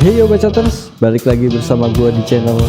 Hey yo bacoters, balik lagi bersama gue di channel.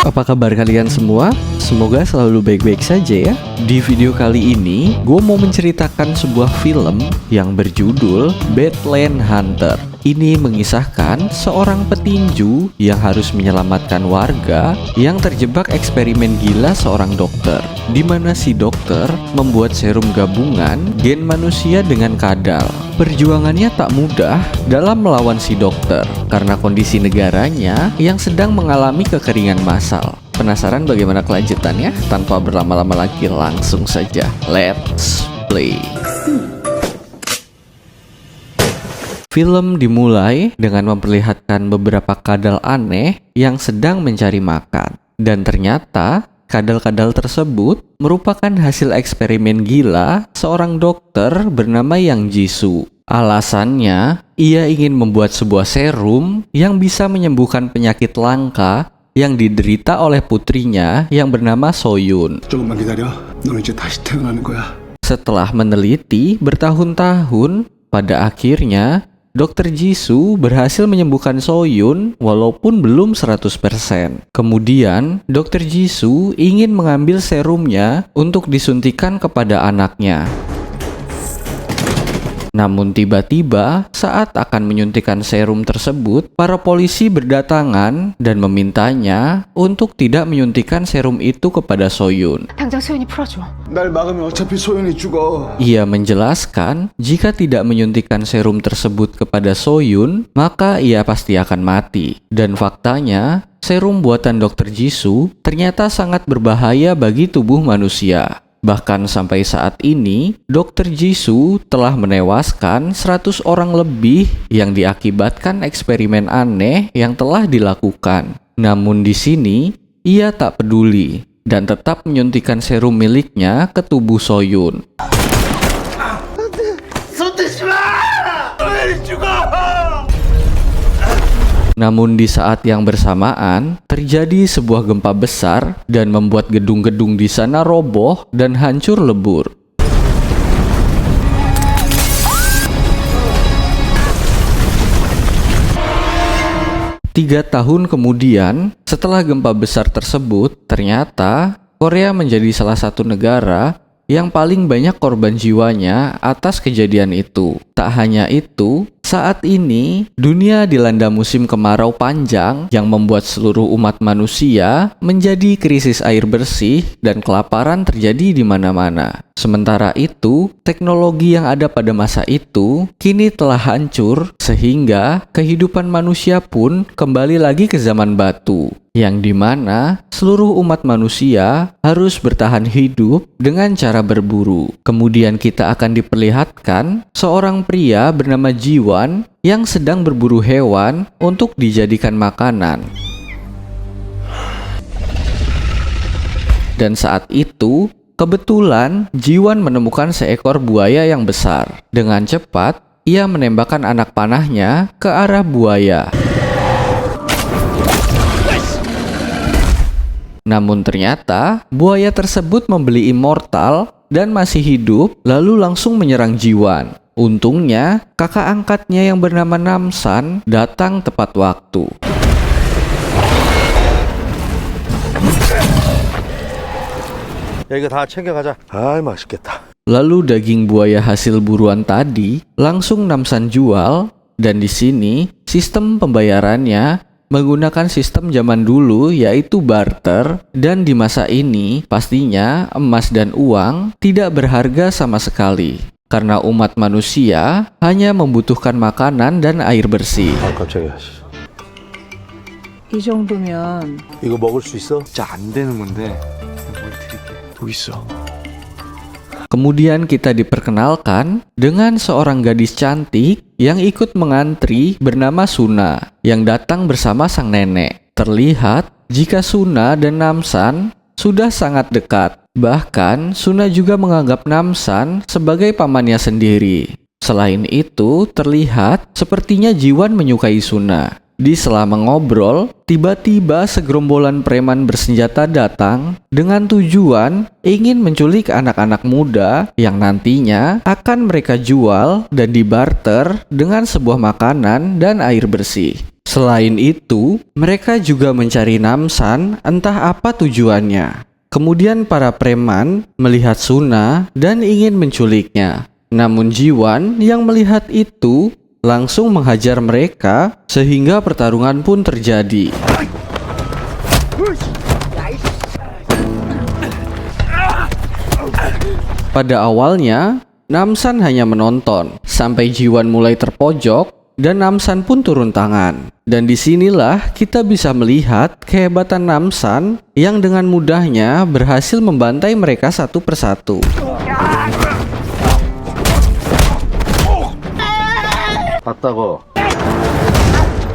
Apa kabar kalian semua? Semoga selalu baik-baik saja ya. Di video kali ini, gue mau menceritakan sebuah film yang berjudul Badland Hunter. Ini mengisahkan seorang petinju yang harus menyelamatkan warga yang terjebak eksperimen gila seorang dokter, di mana si dokter membuat serum gabungan gen manusia dengan kadal. Perjuangannya tak mudah dalam melawan si dokter karena kondisi negaranya yang sedang mengalami kekeringan massal. Penasaran bagaimana kelanjutannya? Tanpa berlama-lama lagi, langsung saja let's play. Film dimulai dengan memperlihatkan beberapa kadal aneh yang sedang mencari makan. Dan ternyata kadal-kadal tersebut merupakan hasil eksperimen gila seorang dokter bernama Yang Jisoo. Alasannya, ia ingin membuat sebuah serum yang bisa menyembuhkan penyakit langka yang diderita oleh putrinya yang bernama Soyun. 조금만 기다려. 넌 이제 다시 태어나는 거야. Setelah meneliti bertahun-tahun, pada akhirnya Dr. Jisoo berhasil menyembuhkan Soyun walaupun belum 100%. Kemudian, Dr. Jisoo ingin mengambil serumnya untuk disuntikan kepada anaknya. Namun tiba-tiba saat akan menyuntikkan serum tersebut, para polisi berdatangan dan memintanya untuk tidak menyuntikkan serum itu kepada Soyun. 당장 소연이 풀어줘. 날 막으면 어차피 소연이 죽어. Ia menjelaskan jika tidak menyuntikkan serum tersebut kepada Soyun, maka ia pasti akan mati. Dan faktanya, serum buatan Dr. Jisoo ternyata sangat berbahaya bagi tubuh manusia. Bahkan sampai saat ini, Dr. Jisoo telah menewaskan 100 orang lebih yang diakibatkan eksperimen aneh yang telah dilakukan. Namun di sini, ia tak peduli dan tetap menyuntikkan serum miliknya ke tubuh Soyun. Namun di saat yang bersamaan, terjadi sebuah gempa besar dan membuat gedung-gedung di sana roboh dan hancur lebur. Tiga tahun kemudian, setelah gempa besar tersebut, ternyata Korea menjadi salah satu negara yang paling banyak korban jiwanya atas kejadian itu. Tak hanya itu, saat ini dunia dilanda musim kemarau panjang yang membuat seluruh umat manusia menjadi krisis air bersih dan kelaparan terjadi di mana-mana. Sementara itu, teknologi yang ada pada masa itu kini telah hancur sehingga kehidupan manusia pun kembali lagi ke zaman batu, yang dimana seluruh umat manusia harus bertahan hidup dengan cara berburu. Kemudian kita akan diperlihatkan seorang pria bernama Jiwan yang sedang berburu hewan untuk dijadikan makanan. Dan saat itu, kebetulan Jiwan menemukan seekor buaya yang besar. Dengan cepat, ia menembakkan anak panahnya ke arah buaya. Namun ternyata, buaya tersebut membeli immortal dan masih hidup, lalu langsung menyerang Jiwan. Untungnya, kakak angkatnya yang bernama Namsan datang tepat waktu. 야 이거 다 챙겨가자. 아 맛있겠다. Lalu daging buaya hasil buruan tadi langsung Namsan jual, dan di sini sistem pembayarannya menggunakan sistem zaman dulu yaitu barter, dan di masa ini pastinya emas dan uang tidak berharga sama sekali karena umat manusia hanya membutuhkan makanan dan air bersih. 아 깜짝이야. 이 정도면 이거 먹을 수 있어? 진짜 안 되는 건데 뭘 드릴게. 또 있어. Kemudian kita diperkenalkan dengan seorang gadis cantik yang ikut mengantri bernama Suna yang datang bersama sang nenek. Terlihat jika Suna dan Namsan sudah sangat dekat. Bahkan Suna juga menganggap Namsan sebagai pamannya sendiri. Selain itu, terlihat sepertinya Jiwan menyukai Suna. Di selama ngobrol, tiba-tiba segerombolan preman bersenjata datang dengan tujuan ingin menculik anak-anak muda yang nantinya akan mereka jual dan dibarter dengan sebuah makanan dan air bersih. Selain itu, mereka juga mencari Namsan, entah apa tujuannya. Kemudian para preman melihat Suna dan ingin menculiknya. Namun Jiwan yang melihat itu langsung menghajar mereka sehingga pertarungan pun terjadi. Pada awalnya, Namsan hanya menonton sampai Jiwan mulai terpojok dan Namsan pun turun tangan. Dan disinilah kita bisa melihat kehebatan Namsan yang dengan mudahnya berhasil membantai mereka satu persatu. 봤다고.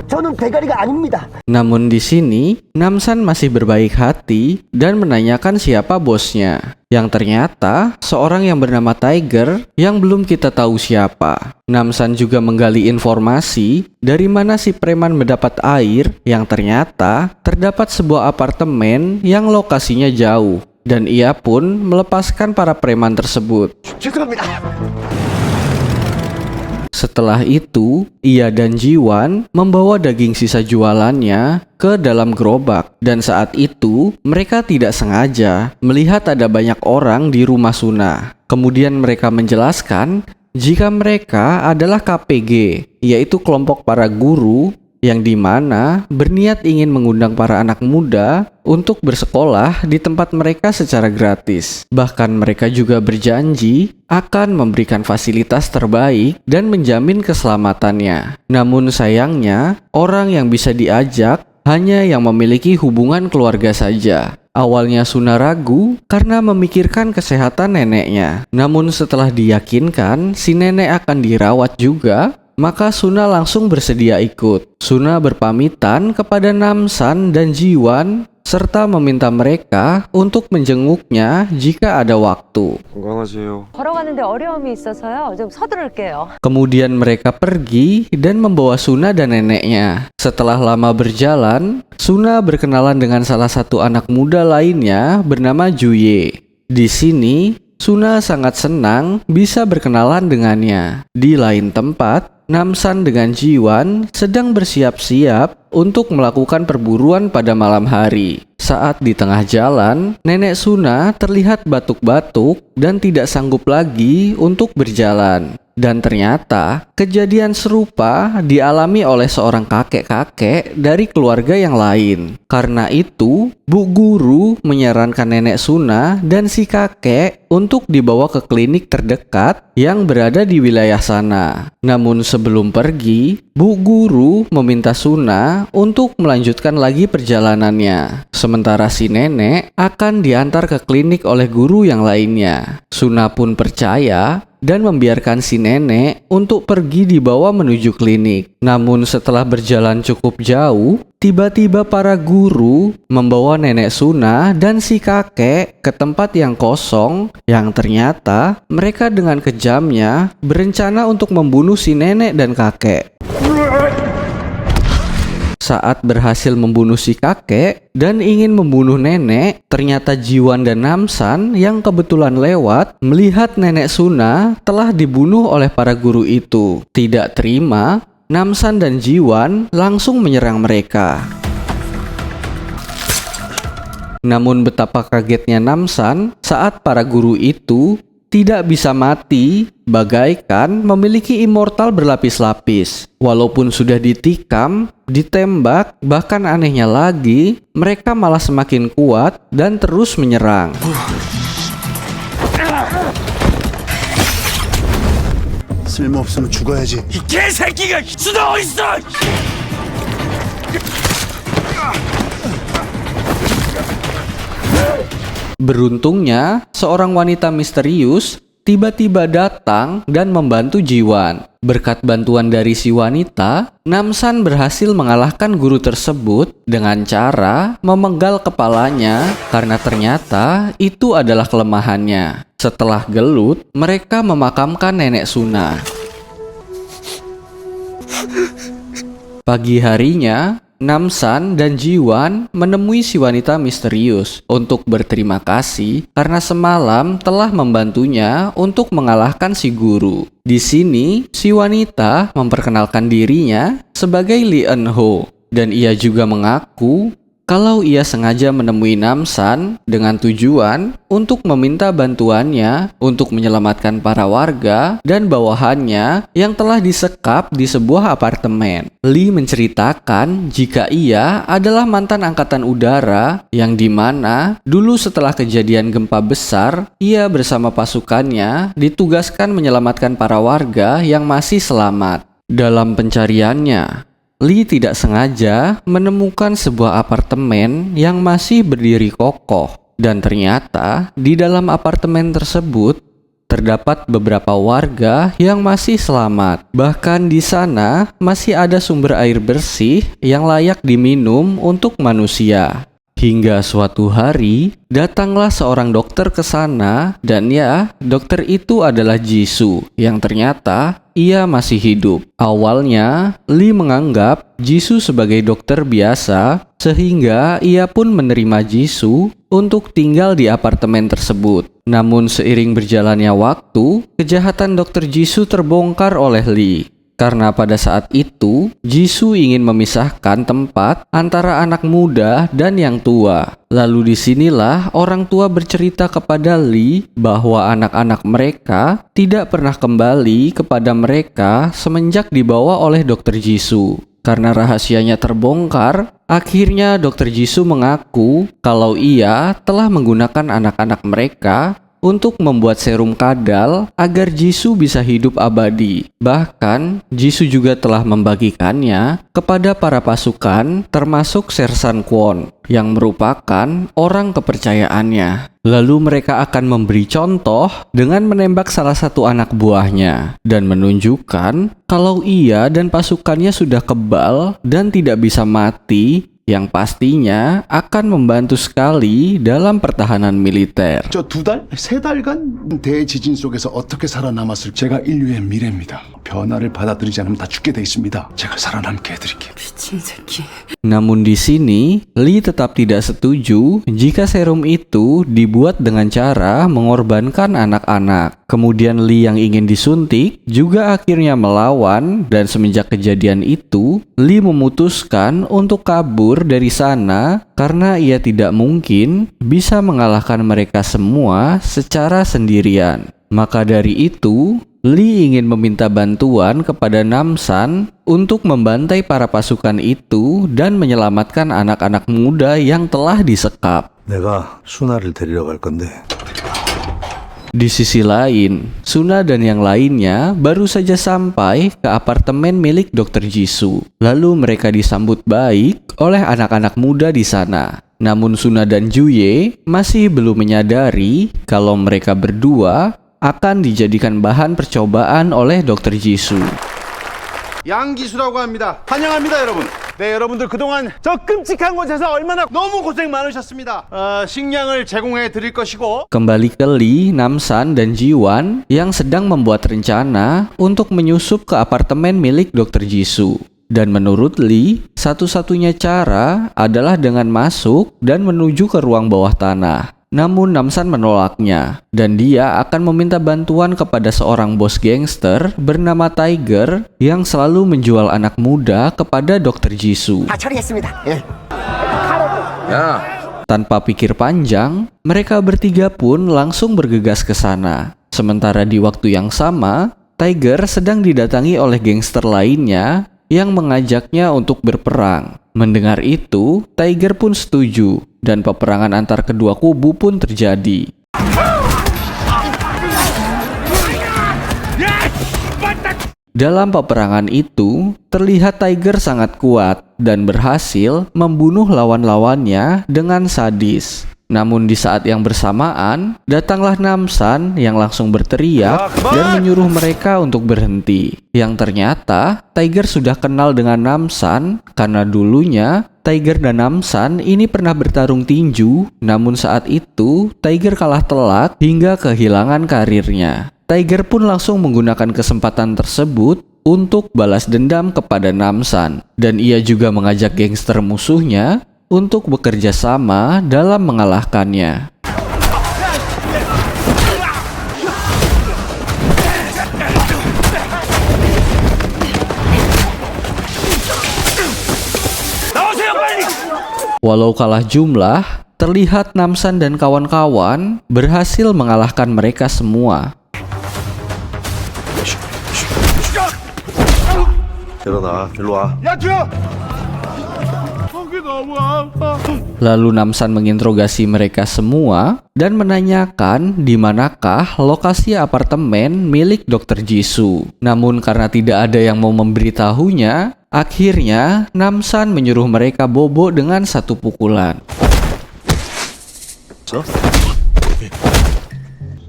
저는 대가리가 아닙니다. Namun di sini, Namsan masih berbaik hati dan menanyakan siapa bosnya. Yang ternyata seorang yang bernama Tiger yang belum kita tahu siapa. Namsan juga menggali informasi dari mana si preman mendapat air yang ternyata terdapat sebuah apartemen yang lokasinya jauh. Dan ia pun melepaskan para preman tersebut. 죄송합니다. Setelah itu, ia dan Jiwan membawa daging sisa jualannya ke dalam gerobak. Dan saat itu, mereka tidak sengaja melihat ada banyak orang di rumah Suna. Kemudian mereka menjelaskan jika mereka adalah KPG, yaitu kelompok para guru yang dimana berniat ingin mengundang para anak muda untuk bersekolah di tempat mereka secara gratis. Bahkan mereka juga berjanji akan memberikan fasilitas terbaik dan menjamin keselamatannya. Namun sayangnya, orang yang bisa diajak hanya yang memiliki hubungan keluarga saja. Awalnya Suna ragu karena memikirkan kesehatan neneknya. Namun setelah diyakinkan si nenek akan dirawat juga, maka Suna langsung bersedia ikut. Suna berpamitan kepada Namsan dan Jiwan serta meminta mereka untuk menjenguknya jika ada waktu. 건강하세요. 걸어가는데 어려움이 있어서요. 좀 서두를게요. Kemudian mereka pergi dan membawa Suna dan neneknya. Setelah lama berjalan, Suna berkenalan dengan salah satu anak muda lainnya bernama Juye. Di sini, Suna sangat senang bisa berkenalan dengannya. Di lain tempat, Namsan dengan Jiwan sedang bersiap-siap untuk melakukan perburuan pada malam hari. Saat di tengah jalan, nenek Suna terlihat batuk-batuk dan tidak sanggup lagi untuk berjalan. Dan ternyata kejadian serupa dialami oleh seorang kakek-kakek dari keluarga yang lain. Karena itu, Bu Guru menyarankan nenek Suna dan si kakek untuk dibawa ke klinik terdekat yang berada di wilayah sana. Namun sebelum pergi, Bu Guru meminta Suna untuk melanjutkan lagi perjalanannya. Sementara si nenek akan diantar ke klinik oleh guru yang lainnya. Suna pun percaya dan membiarkan si nenek untuk pergi dibawa menuju klinik. Namun setelah berjalan cukup jauh, tiba-tiba para guru membawa nenek Suna dan si kakek ke tempat yang kosong yang ternyata mereka dengan kejamnya berencana untuk membunuh si nenek dan kakek. Saat berhasil membunuh si kakek dan ingin membunuh nenek, ternyata Jiwan dan Namsan yang kebetulan lewat melihat nenek Suna telah dibunuh oleh para guru itu. Tidak terima, Namsan dan Jiwan langsung menyerang mereka. Namun betapa kagetnya Namsan saat para guru itu tidak bisa mati, bagaikan memiliki immortal berlapis-lapis. Walaupun sudah ditikam, ditembak, bahkan anehnya lagi, mereka malah semakin kuat dan terus menyerang. 쓸모없으면 죽어야지. Beruntungnya, seorang wanita misterius tiba-tiba datang dan membantu Jiwan. Berkat bantuan dari si wanita, Namsan berhasil mengalahkan guru tersebut dengan cara memenggal kepalanya karena ternyata itu adalah kelemahannya. Setelah gelut, mereka memakamkan nenek Suna. Pagi harinya, Namsan dan Jiwan menemui si wanita misterius untuk berterima kasih karena semalam telah membantunya untuk mengalahkan si guru. Di sini, si wanita memperkenalkan dirinya sebagai Lee Eun-ho dan ia juga mengaku kalau ia sengaja menemui Namsan dengan tujuan untuk meminta bantuannya untuk menyelamatkan para warga dan bawahannya yang telah disekap di sebuah apartemen. Lee menceritakan jika ia adalah mantan angkatan udara yang dimana dulu setelah kejadian gempa besar, ia bersama pasukannya ditugaskan menyelamatkan para warga yang masih selamat. Dalam pencariannya, Lee tidak sengaja menemukan sebuah apartemen yang masih berdiri kokoh dan ternyata di dalam apartemen tersebut terdapat beberapa warga yang masih selamat. Bahkan di sana masih ada sumber air bersih yang layak diminum untuk manusia. Hingga suatu hari, datanglah seorang dokter ke sana dan ya, dokter itu adalah Jisoo yang ternyata ia masih hidup. Awalnya, Lee menganggap Jisoo sebagai dokter biasa sehingga ia pun menerima Jisoo untuk tinggal di apartemen tersebut. Namun seiring berjalannya waktu, kejahatan dokter Jisoo terbongkar oleh Lee. Karena pada saat itu, Jisoo ingin memisahkan tempat antara anak muda dan yang tua. Lalu disinilah orang tua bercerita kepada Lee bahwa anak-anak mereka tidak pernah kembali kepada mereka semenjak dibawa oleh dokter Jisoo. Karena rahasianya terbongkar, akhirnya dokter Jisoo mengaku kalau ia telah menggunakan anak-anak mereka untuk membuat serum kadal agar Jisoo bisa hidup abadi. Bahkan, Jisoo juga telah membagikannya kepada para pasukan termasuk Sersan Kwon yang merupakan orang kepercayaannya. Lalu mereka akan memberi contoh dengan menembak salah satu anak buahnya dan menunjukkan kalau ia dan pasukannya sudah kebal dan tidak bisa mati, yang pastinya akan membantu sekali dalam pertahanan militer. 저 2달? 3달간 대지진 속에서 어떻게 살아남았을 제가 인류의 미래입니다. 변화를 받아들이지 않으면 다 죽게 돼 있습니다. 제가 살아남게 해드릴게요. Namun di sini, Lee tetap tidak setuju jika serum itu dibuat dengan cara mengorbankan anak-anak. Kemudian Lee yang ingin disuntik juga akhirnya melawan dan semenjak kejadian itu, Lee memutuskan untuk kabur dari sana karena ia tidak mungkin bisa mengalahkan mereka semua secara sendirian. Maka dari itu, Lee ingin meminta bantuan kepada Namsan untuk membantai para pasukan itu dan menyelamatkan anak-anak muda yang telah disekap. 내가 수나를 데리러 갈 건데. Di sisi lain, Suna dan yang lainnya baru saja sampai ke apartemen milik Dr. Jisoo. Lalu mereka disambut baik oleh anak-anak muda di sana. Namun Suna dan Juye masih belum menyadari kalau mereka berdua akan dijadikan bahan percobaan oleh Dr. Jisoo. 양기수라고 합니다. 환영합니다, 여러분. 네, 여러분들 그동안 저 끔찍한 곳에서 얼마나 너무 고생 많으셨습니다. 식량을 제공해 드릴 것이고. Kembali ke Lee, Namsan, dan Jiwan yang sedang membuat rencana untuk menyusup ke apartemen milik Dr. Jisoo. Dan menurut Lee, satu-satunya cara adalah dengan masuk dan menuju ke ruang bawah tanah. Namun Namsan menolaknya, dan dia akan meminta bantuan kepada seorang bos gangster bernama Tiger yang selalu menjual anak muda kepada Dr. Jisoo. 다 처리했습니다. 예. Tanpa pikir panjang, mereka bertiga pun langsung bergegas ke sana. Sementara di waktu yang sama, Tiger sedang didatangi oleh gangster lainnya yang mengajaknya untuk berperang. Mendengar itu, Tiger pun setuju dan peperangan antar kedua kubu pun terjadi. Dalam peperangan itu, terlihat Tiger sangat kuat dan berhasil membunuh lawan-lawannya dengan sadis. Namun di saat yang bersamaan, datanglah Namsan yang langsung berteriak dan menyuruh mereka untuk berhenti. Yang ternyata, Tiger sudah kenal dengan Namsan karena dulunya Tiger dan Namsan ini pernah bertarung tinju, namun saat itu Tiger kalah telak hingga kehilangan karirnya. Tiger pun langsung menggunakan kesempatan tersebut untuk balas dendam kepada Namsan, dan ia juga mengajak gangster musuhnya untuk bekerja sama dalam mengalahkannya. Walau kalah jumlah, terlihat Namsan dan kawan-kawan berhasil mengalahkan mereka semua. 일어나, 일로 와. 야, 주여! 거기 너무 아파. Lalu Namsan menginterogasi mereka semua dan menanyakan di manakah lokasi apartemen milik Dr. Jisoo. Namun karena tidak ada yang mau memberitahunya, akhirnya Namsan menyuruh mereka bobo dengan satu pukulan.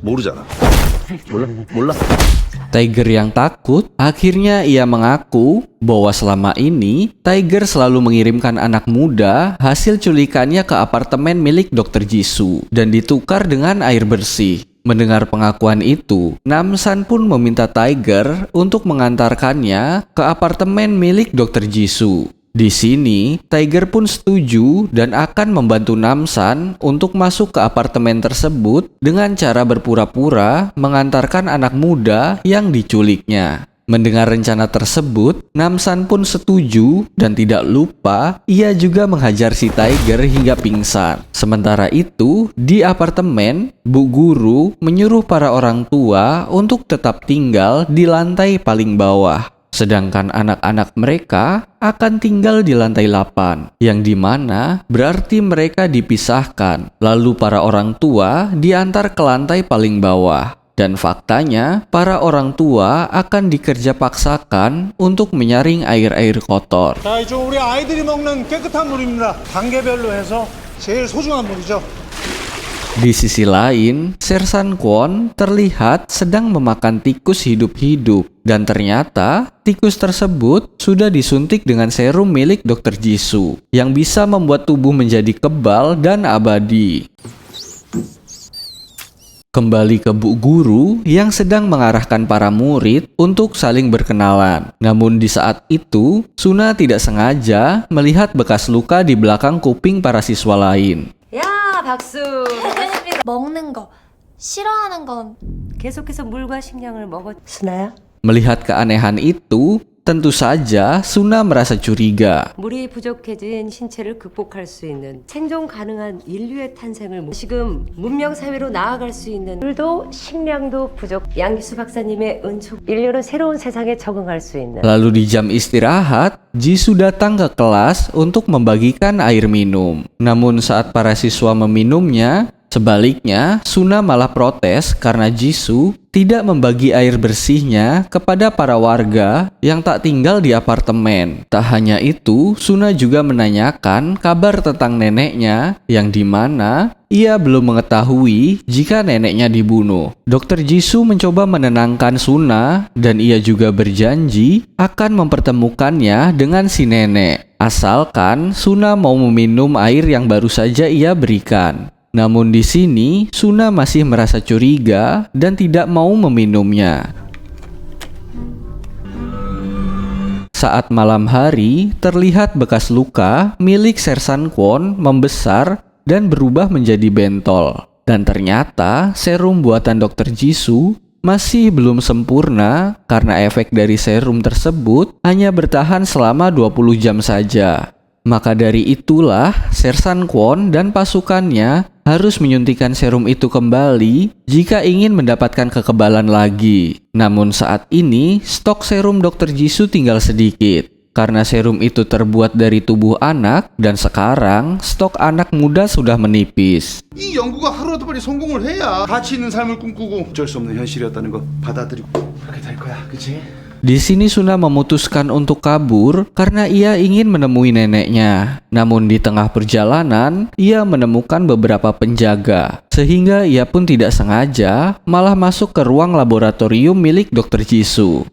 모르잖아. 몰라. Tiger yang takut, akhirnya ia mengaku bahwa selama ini Tiger selalu mengirimkan anak muda hasil culikannya ke apartemen milik Dr. Jisoo dan ditukar dengan air bersih. Mendengar pengakuan itu, Namsan pun meminta Tiger untuk mengantarkannya ke apartemen milik Dr. Jisoo. Di sini, Tiger pun setuju dan akan membantu Namsan untuk masuk ke apartemen tersebut dengan cara berpura-pura mengantarkan anak muda yang diculiknya. Mendengar rencana tersebut, Namsan pun setuju dan tidak lupa ia juga menghajar si Tiger hingga pingsan. Sementara itu, di apartemen, Bu Guru menyuruh para orang tua untuk tetap tinggal di lantai paling bawah. Sedangkan anak-anak mereka akan tinggal di lantai 8, yang dimana berarti mereka dipisahkan. Lalu para orang tua diantar ke lantai paling bawah. Dan faktanya, para orang tua akan dikerja paksakan untuk menyaring air-air kotor. 자, 이쪽 우리 아이들이 먹는 깨끗한 물입니다. 단계별로 해서 제일 소중한 물이죠. Di sisi lain, Sersan Kwon terlihat sedang memakan tikus hidup-hidup. Dan ternyata, tikus tersebut sudah disuntik dengan serum milik Dr. Jisoo yang bisa membuat tubuh menjadi kebal dan abadi. Kembali ke Bu Guru yang sedang mengarahkan para murid untuk saling berkenalan. Namun di saat itu, Suna tidak sengaja melihat bekas luka di belakang kuping para siswa lain. 야, 박수. 먹는 거 싫어하는 건 계속해서 물과 식량을 먹었. 순아야? Melihat keanehan itu, tentu 사자 Suna merasa curiga. 물이 부족해진 신체를 극복할 수 있는 생존 가능한 인류의 탄생을 지금 문명 사회로 나아갈 수 있는 물도 식량도 부족. 양기수 박사님의 은총 인류는 새로운 세상에 적응할 수 있는. Lalu di jam istirahat, Jisoo datang ke kelas untuk membagikan air minum. Namun saat para siswa meminumnya, sebaliknya, Suna malah protes karena Jisoo tidak membagi air bersihnya kepada para warga yang tak tinggal di apartemen. Tak hanya itu, Suna juga menanyakan kabar tentang neneknya yang dimana ia belum mengetahui jika neneknya dibunuh. Dr. Jisoo mencoba menenangkan Suna dan ia juga berjanji akan mempertemukannya dengan si nenek. Asalkan Suna mau meminum air yang baru saja ia berikan. Namun di sini, Suna masih merasa curiga dan tidak mau meminumnya. Saat malam hari, terlihat bekas luka milik Sersan Kwon membesar dan berubah menjadi bentol. Dan ternyata, serum buatan Dr. Jisoo masih belum sempurna karena efek dari serum tersebut hanya bertahan selama 20 jam saja. Maka dari itulah, Sersan Kwon dan pasukannya harus menyuntikkan serum itu kembali jika ingin mendapatkan kekebalan lagi. Namun saat ini, stok serum Dr. Jisoo tinggal sedikit. Karena serum itu terbuat dari tubuh anak dan sekarang stok anak muda sudah menipis. 이 연구가 하루라도 빨리 성공을 해야 가치 있는 삶을 꿈꾸고 어쩔 수 없는 현실이었다는 거 받아들이고 그렇게 될 거야, 그치? Di sini Suna memutuskan untuk kabur karena ia ingin menemui neneknya. Namun di tengah perjalanan, ia menemukan beberapa penjaga. Sehingga ia pun tidak sengaja malah masuk ke ruang laboratorium milik Dr. Jisoo.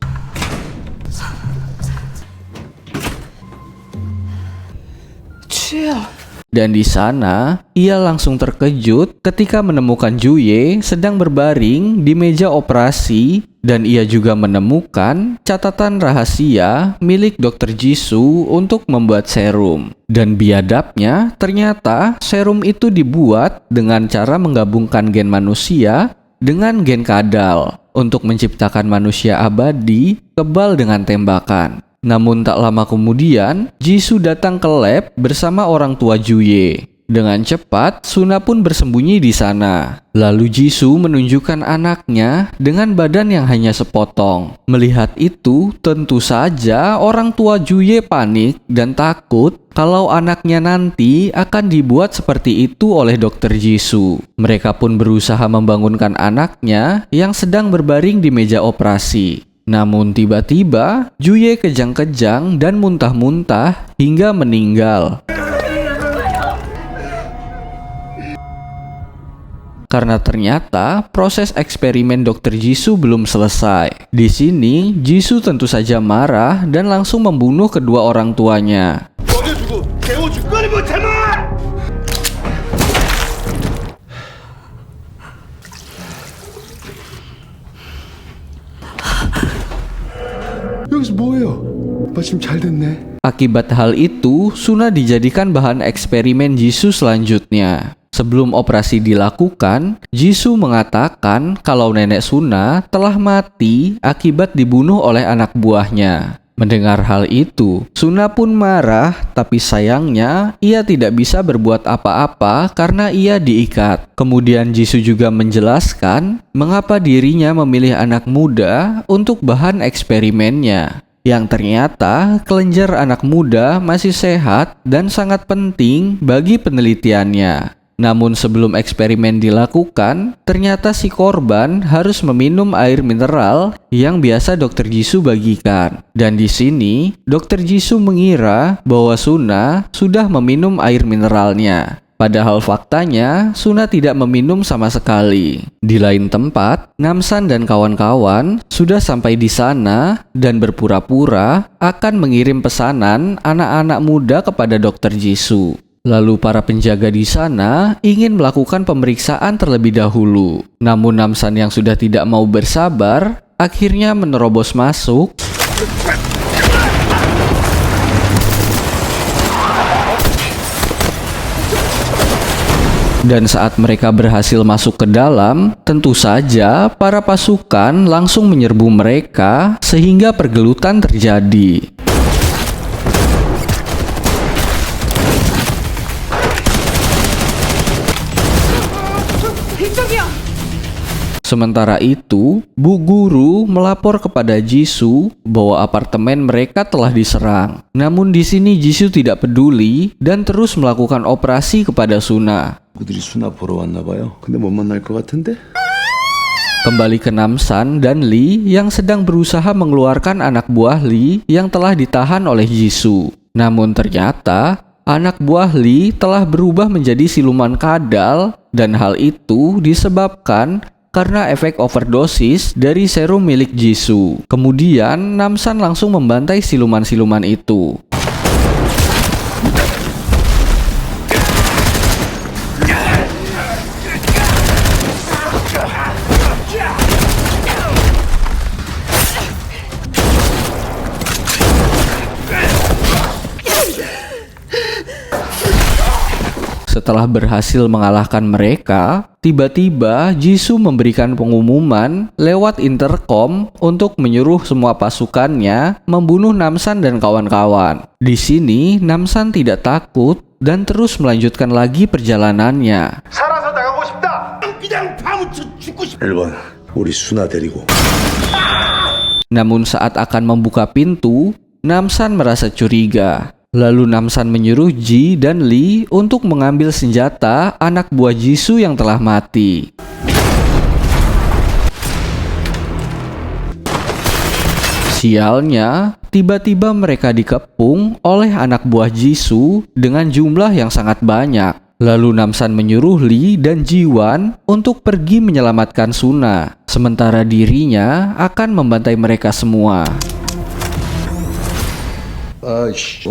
주야. Dan di sana, ia langsung terkejut ketika menemukan Juye sedang berbaring di meja operasi dan ia juga menemukan catatan rahasia milik Dr. Jisoo untuk membuat serum. Dan biadabnya, ternyata serum itu dibuat dengan cara menggabungkan gen manusia dengan gen kadal untuk menciptakan manusia abadi kebal dengan tembakan. Namun tak lama kemudian, Jisoo datang ke lab bersama orang tua Juye. Dengan cepat, Suna pun bersembunyi di sana. Lalu Jisoo menunjukkan anaknya dengan badan yang hanya sepotong. Melihat itu, tentu saja orang tua Juye panik dan takut kalau anaknya nanti akan dibuat seperti itu oleh Dr. Jisoo. Mereka pun berusaha membangunkan anaknya yang sedang berbaring di meja operasi. Namun tiba-tiba, Juye kejang-kejang dan muntah-muntah hingga meninggal. Karena ternyata proses eksperimen Dr. Jisoo belum selesai. Di sini, Jisoo tentu saja marah dan langsung membunuh kedua orang tuanya. 여기서 뭐예요? 마침 잘 됐네. Akibat hal itu, Suna dijadikan bahan eksperimen Jisoo selanjutnya. Sebelum operasi dilakukan, Jisoo mengatakan kalau nenek Suna telah mati akibat dibunuh oleh anak buahnya. Mendengar hal itu, Suna pun marah, tapi sayangnya ia tidak bisa berbuat apa-apa karena ia diikat. Kemudian Jisoo juga menjelaskan mengapa dirinya memilih anak muda untuk bahan eksperimennya. Yang ternyata kelenjar anak muda masih sehat dan sangat penting bagi penelitiannya. Namun sebelum eksperimen dilakukan, ternyata si korban harus meminum air mineral yang biasa Dr. Jisoo bagikan. Dan di sini, Dr. Jisoo mengira bahwa Suna sudah meminum air mineralnya. Padahal faktanya, Suna tidak meminum sama sekali. Di lain tempat, Namsan dan kawan-kawan sudah sampai di sana dan berpura-pura akan mengirim pesanan anak-anak muda kepada Dr. Jisoo. Lalu para penjaga di sana ingin melakukan pemeriksaan terlebih dahulu. Namun Namsan yang sudah tidak mau bersabar, akhirnya menerobos masuk dan saat mereka berhasil masuk ke dalam, tentu saja para pasukan langsung menyerbu mereka sehingga pergelutan terjadi. Sementara itu, Bu Guru melapor kepada Jisoo bahwa apartemen mereka telah diserang. Namun di sini Jisoo tidak peduli dan terus melakukan operasi kepada Suna. 그들이 수나 보러 왔나 봐요. 근데 못 만날 것 같은데? Kembali ke Namsan dan Lee yang sedang berusaha mengeluarkan anak buah Lee yang telah ditahan oleh Jisoo. Namun ternyata anak buah Lee telah berubah menjadi siluman kadal dan hal itu disebabkan karena efek overdosis dari serum milik Jisoo. Kemudian Namsan langsung membantai siluman-siluman itu. Setelah berhasil mengalahkan mereka, tiba-tiba Jisoo memberikan pengumuman lewat intercom untuk menyuruh semua pasukannya membunuh Namsan dan kawan-kawan. Di sini, Namsan tidak takut dan terus melanjutkan lagi perjalanannya. 살아서 나가고 싶다. 그냥 파묻혀 죽고 싶다. 1번 우리 수나 데리고. Namun saat akan membuka pintu, Namsan merasa curiga. Lalu Namsan menyuruh Ji dan Lee untuk mengambil senjata anak buah Jisoo yang telah mati. Sialnya, tiba-tiba mereka dikepung oleh anak buah Jisoo dengan jumlah yang sangat banyak. Lalu Namsan menyuruh Lee dan Ji-wan untuk pergi menyelamatkan Suna, sementara dirinya akan membantai mereka semua. 아이씨.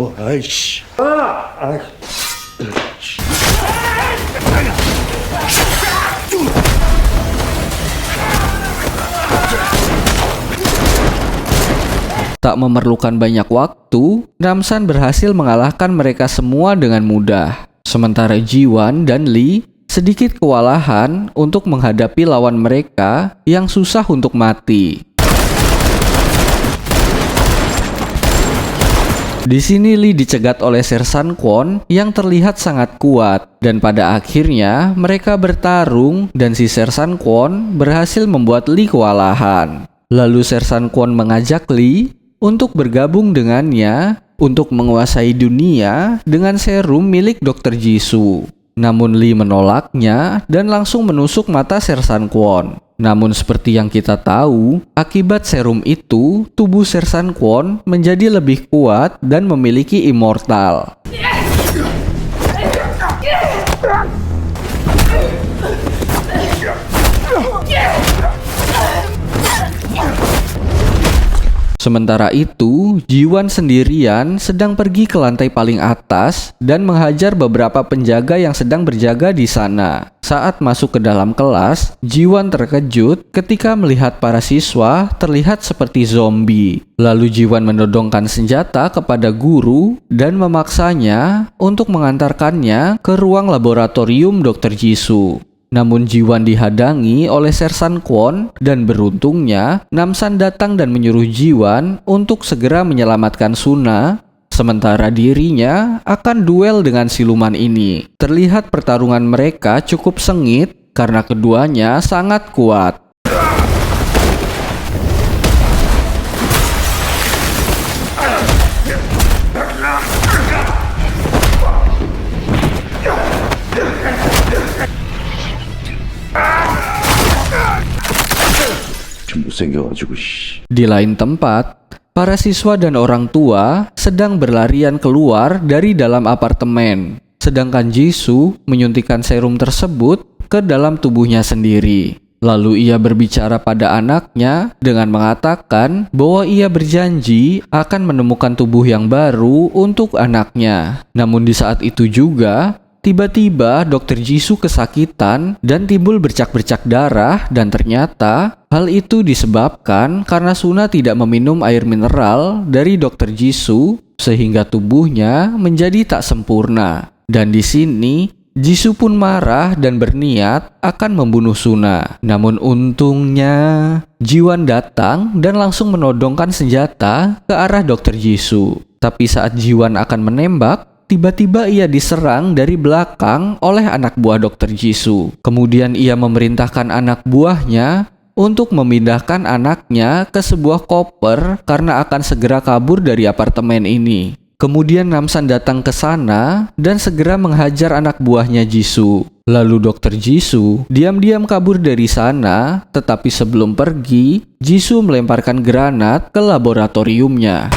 Tak memerlukan banyak waktu, Namsan berhasil mengalahkan mereka semua dengan mudah. Sementara Ji-wan dan Lee sedikit kewalahan untuk menghadapi lawan mereka yang susah untuk mati. Di sini Lee dicegat oleh Sersan Kwon yang terlihat sangat kuat, dan pada akhirnya mereka bertarung dan si Sersan Kwon berhasil membuat Lee kewalahan. Lalu Sersan Kwon mengajak Lee untuk bergabung dengannya untuk menguasai dunia dengan serum milik Dr. Jisoo. Namun Lee menolaknya dan langsung menusuk mata Sersan Kwon. Namun seperti yang kita tahu, akibat serum itu, tubuh Sersan Kwon menjadi lebih kuat dan memiliki immortal. Sementara itu, Ji-wan sendirian sedang pergi ke lantai paling atas dan menghajar beberapa penjaga yang sedang berjaga di sana. Saat masuk ke dalam kelas, Ji-wan terkejut ketika melihat para siswa terlihat seperti zombie. Lalu Ji-wan menodongkan senjata kepada guru dan memaksanya untuk mengantarkannya ke ruang laboratorium Dr. Jisoo. Namun Ji-wan dihadangi oleh Sersan Kwon dan beruntungnya Namsan datang dan menyuruh Ji-wan untuk segera menyelamatkan Suna, sementara dirinya akan duel dengan siluman ini. Terlihat pertarungan mereka cukup sengit karena keduanya sangat kuat. Di lain tempat, para siswa dan orang tua sedang berlarian keluar dari dalam apartemen, sedangkan Jisoo menyuntikkan serum tersebut ke dalam tubuhnya sendiri. Lalu ia berbicara pada anaknya dengan mengatakan bahwa ia berjanji akan menemukan tubuh yang baru untuk anaknya. Namun di saat itu juga, tiba-tiba Dr. Jisoo kesakitan dan timbul bercak-bercak darah, dan ternyata hal itu disebabkan karena Suna tidak meminum air mineral dari Dr. Jisoo sehingga tubuhnya menjadi tak sempurna. Dan di sini Jisoo pun marah dan berniat akan membunuh Suna. Namun untungnya Ji-wan datang dan langsung menodongkan senjata ke arah Dr. Jisoo. Tapi saat Ji-wan akan menembak, tiba-tiba ia diserang dari belakang oleh anak buah Dr. Jisoo. Kemudian ia memerintahkan anak buahnya untuk memindahkan anaknya ke sebuah koper karena akan segera kabur dari apartemen ini. Kemudian Namsan datang ke sana dan segera menghajar anak buahnya Jisoo. Lalu Dr. Jisoo diam-diam kabur dari sana, tetapi sebelum pergi, Jisoo melemparkan granat ke laboratoriumnya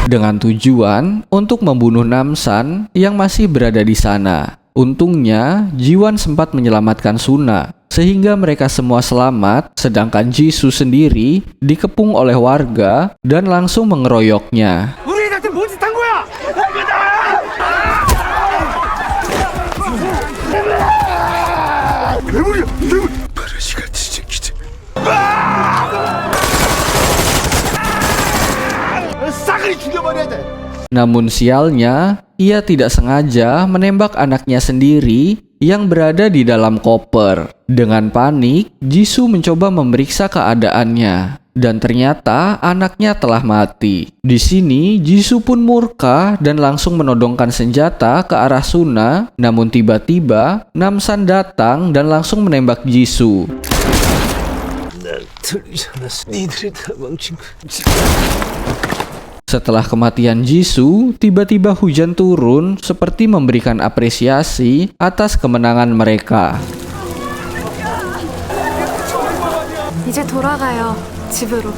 dengan tujuan untuk membunuh Namsan yang masih berada di sana. Untungnya, Ji-wan sempat menyelamatkan Suna, sehingga mereka semua selamat, sedangkan Jisoo sendiri dikepung oleh warga dan langsung mengeroyoknya. Namun sialnya, ia tidak sengaja menembak anaknya sendiri yang berada di dalam koper. Dengan panik, Jisoo mencoba memeriksa keadaannya, dan ternyata anaknya telah mati. Di sini, Jisoo pun murka dan langsung menodongkan senjata ke arah Suna. Namun tiba-tiba, Namsan datang dan langsung menembak Jisoo. Setelah kematian Jisoo, tiba-tiba hujan turun seperti memberikan apresiasi atas kemenangan mereka.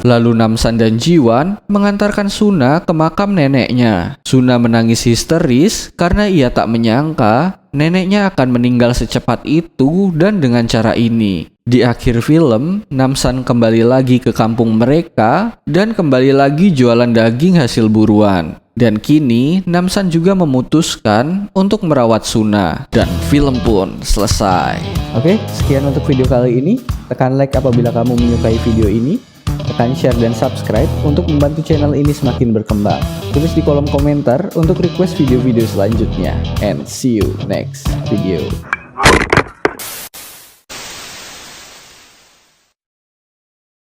Lalu Namsan dan Ji-wan mengantarkan Suna ke makam neneknya. Suna menangis histeris karena ia tak menyangka neneknya akan meninggal secepat itu dan dengan cara ini. Di akhir film, Namsan kembali lagi ke kampung mereka dan kembali lagi jualan daging hasil buruan. Dan kini Namsan juga memutuskan untuk merawat Suna dan film pun selesai. Oke, sekian untuk video kali ini. Tekan like apabila kamu menyukai video ini. Tekan share dan subscribe untuk membantu channel ini semakin berkembang. Tulis di kolom komentar untuk request video-video selanjutnya. And see you next video.